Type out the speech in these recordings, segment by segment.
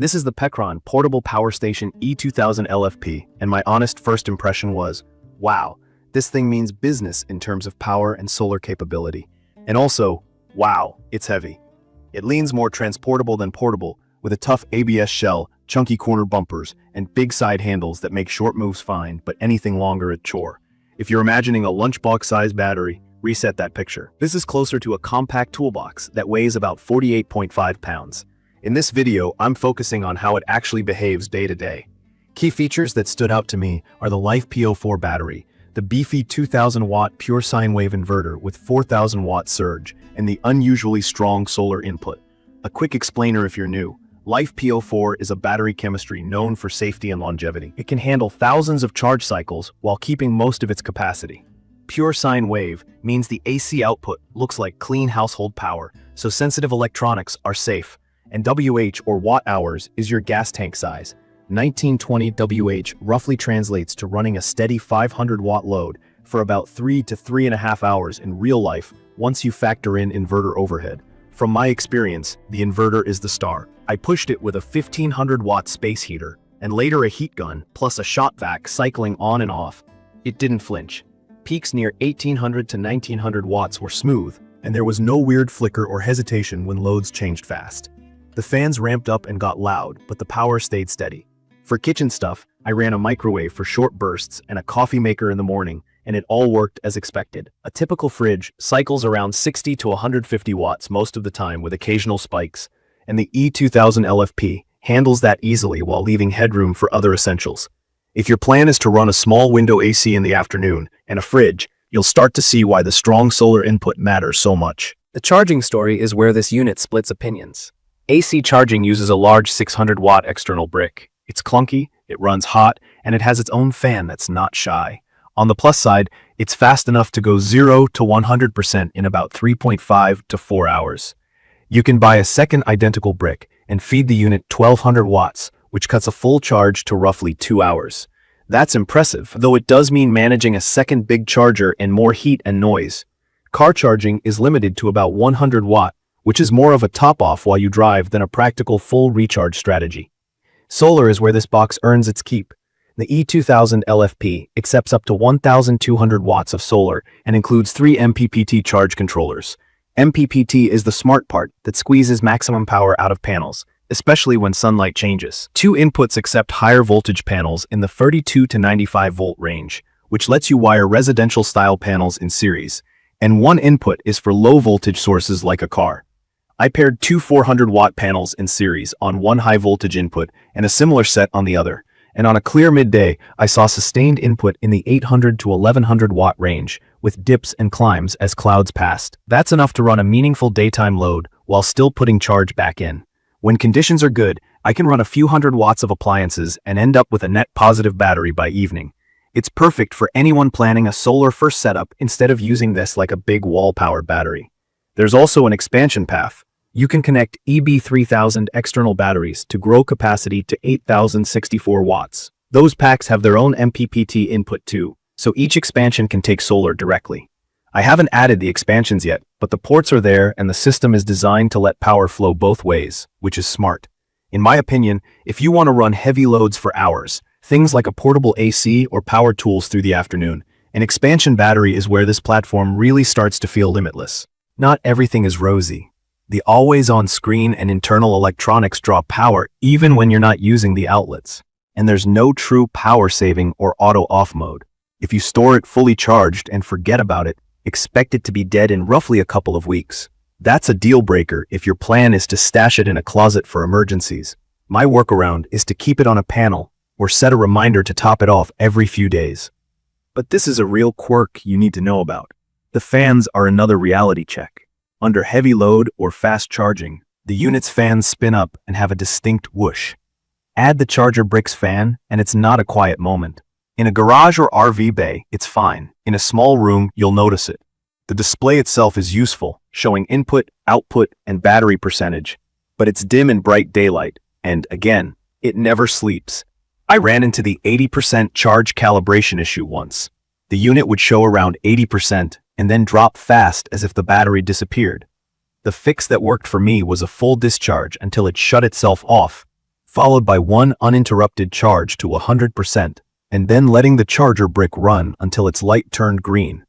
This is the Pecron Portable Power Station E2000 LFP, and my honest first impression was, wow, this thing means business in terms of power and solar capability. And also, wow, it's heavy. It leans more transportable than portable, with a tough ABS shell, chunky corner bumpers, and big side handles that make short moves fine, but anything longer a chore. If you're imagining a lunchbox-sized battery, reset that picture. This is closer to a compact toolbox that weighs about 48.5 pounds. In this video, I'm focusing on how it actually behaves day to day. Key features that stood out to me are the Life PO4 battery, the beefy 2000-watt pure sine wave inverter with 4000-watt surge, and the unusually strong solar input. A quick explainer if you're new. Life PO4 is a battery chemistry known for safety and longevity. It can handle thousands of charge cycles while keeping most of its capacity. Pure sine wave means the AC output looks like clean household power, so sensitive electronics are safe. And WH, or watt hours, is your gas tank size. 1920 WH roughly translates to running a steady 500-watt load for about 3 to 3.5 hours in real life once you factor in inverter overhead. From my experience, the inverter is the star. I pushed it with a 1500-watt space heater, and later a heat gun, plus a shot vac cycling on and off. It didn't flinch. Peaks near 1800 to 1900 watts were smooth, and there was no weird flicker or hesitation when loads changed fast. The fans ramped up and got loud, but the power stayed steady. For kitchen stuff, I ran a microwave for short bursts and a coffee maker in the morning, and it all worked as expected. A typical fridge cycles around 60 to 150 watts most of the time with occasional spikes, and the E2000 LFP handles that easily while leaving headroom for other essentials. If your plan is to run a small window AC in the afternoon and a fridge, you'll start to see why the strong solar input matters so much. The charging story is where this unit splits opinions. AC charging uses a large 600-watt external brick. It's clunky, it runs hot, and it has its own fan that's not shy. On the plus side, it's fast enough to go 0 to 100% in about 3.5 to 4 hours. You can buy a second identical brick and feed the unit 1200 watts, which cuts a full charge to roughly 2 hours. That's impressive, though it does mean managing a second big charger and more heat and noise. Car charging is limited to about 100 watt, which is more of a top-off while you drive than a practical full recharge strategy. Solar is where this box earns its keep. The E2000 LFP accepts up to 1,200 watts of solar and includes 3 MPPT charge controllers. MPPT is the smart part that squeezes maximum power out of panels, especially when sunlight changes. 2 inputs accept higher voltage panels in the 32 to 95 volt range, which lets you wire residential-style panels in series, and 1 input is for low-voltage sources like a car. I paired 2 400-watt panels in series on 1 high-voltage input and a similar set on the other, and on a clear midday, I saw sustained input in the 800 to 1100-watt range, with dips and climbs as clouds passed. That's enough to run a meaningful daytime load while still putting charge back in. When conditions are good, I can run a few hundred watts of appliances and end up with a net positive battery by evening. It's perfect for anyone planning a solar-first setup instead of using this like a big wall-powered battery. There's also an expansion path. You can connect EB3000 external batteries to grow capacity to 8,064 watts. Those packs have their own MPPT input too, so each expansion can take solar directly. I haven't added the expansions yet, but the ports are there and the system is designed to let power flow both ways, which is smart. In my opinion, if you want to run heavy loads for hours, things like a portable AC or power tools through the afternoon, an expansion battery is where this platform really starts to feel limitless. Not everything is rosy. The always-on screen and internal electronics draw power even when you're not using the outlets. And there's no true power saving or auto-off mode. If you store it fully charged and forget about it, expect it to be dead in roughly a couple of weeks. That's a deal breaker if your plan is to stash it in a closet for emergencies. My workaround is to keep it on a panel or set a reminder to top it off every few days. But this is a real quirk you need to know about. The fans are another reality check. Under heavy load or fast charging, the unit's fans spin up and have a distinct whoosh. Add the charger brick's fan, and it's not a quiet moment. In a garage or RV bay, it's fine. In a small room, you'll notice it. The display itself is useful, showing input, output, and battery percentage, but it's dim in bright daylight, and again, it never sleeps. I ran into the 80% charge calibration issue once. The unit would show around 80%, and then drop fast as if the battery disappeared. The fix that worked for me was a full discharge until it shut itself off. followed by one uninterrupted charge to 100%, and then letting the charger brick run until its light turned green.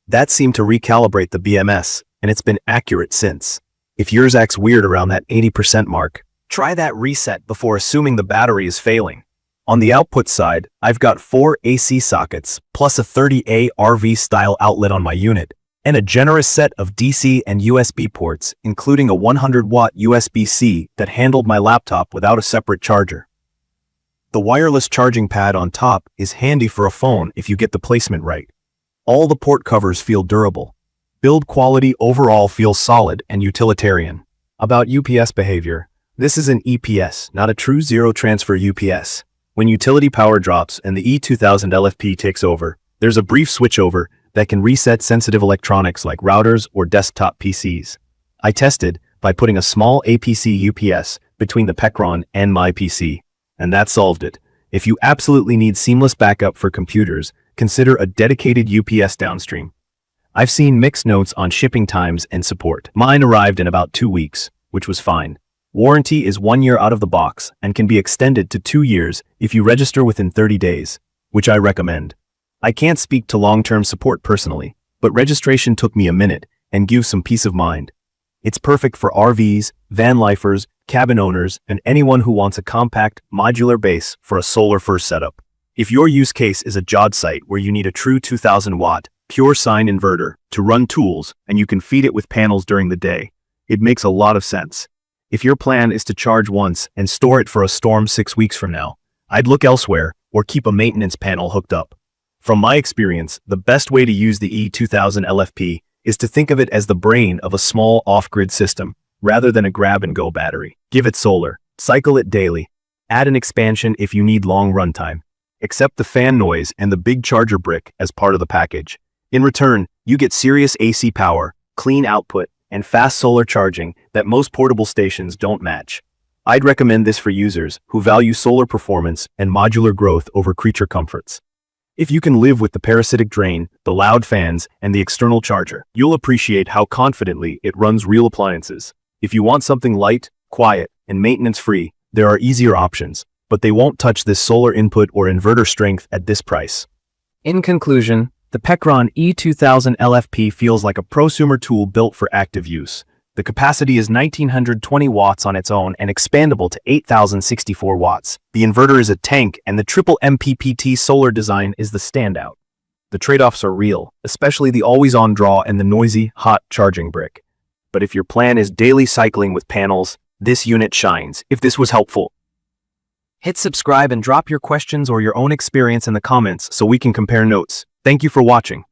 That seemed to recalibrate the BMS, and it's been accurate since. If yours acts weird around that 80% mark, try that reset before assuming the battery is failing. On the output side, I've got 4 AC sockets, plus a 30A RV-style outlet on my unit, and a generous set of DC and USB ports, including a 100-watt USB-C that handled my laptop without a separate charger. The wireless charging pad on top is handy for a phone if you get the placement right. All the port covers feel durable. Build quality overall feels solid and utilitarian. About UPS behavior, this is an EPS, not a true zero-transfer UPS. When utility power drops and the E2000 LFP takes over, there's a brief switchover that can reset sensitive electronics like routers or desktop PCs. I tested by putting a small APC UPS between the Pecron and my PC, and that solved it. If you absolutely need seamless backup for computers, consider a dedicated UPS downstream. I've seen mixed notes on shipping times and support. Mine arrived in about 2 weeks, which was fine. Warranty is 1 year out of the box and can be extended to 2 years if you register within 30 days, which I recommend. I can't speak to long-term support personally, but registration took me a minute and gives some peace of mind. It's perfect for RVs, van lifers, cabin owners, and anyone who wants a compact, modular base for a solar-first setup. If your use case is a job site where you need a true 2000-watt, pure sine inverter to run tools and you can feed it with panels during the day, it makes a lot of sense. If your plan is to charge once and store it for a storm 6 weeks from now, I'd look elsewhere or keep a maintenance panel hooked up. From my experience, the best way to use the E2000 LFP is to think of it as the brain of a small off-grid system, rather than a grab-and-go battery. Give it solar, cycle it daily, add an expansion if you need long runtime. Accept the fan noise and the big charger brick as part of the package. In return, you get serious AC power, clean output, and fast solar charging that most portable stations don't match. I'd recommend this for users who value solar performance and modular growth over creature comforts. If you can live with the parasitic drain, the loud fans, and the external charger, you'll appreciate how confidently it runs real appliances. If you want something light, quiet, and maintenance-free, there are easier options, but they won't touch this solar input or inverter strength at this price. In conclusion, the Pecron E2000 LFP feels like a prosumer tool built for active use. The capacity is 1920 watts on its own and expandable to 8064 watts. The inverter is a tank, and the triple MPPT solar design is the standout. The trade-offs are real, especially the always-on draw and the noisy, hot charging brick. But if your plan is daily cycling with panels, this unit shines. If this was helpful, hit subscribe and drop your questions or your own experience in the comments so we can compare notes. Thank you for watching.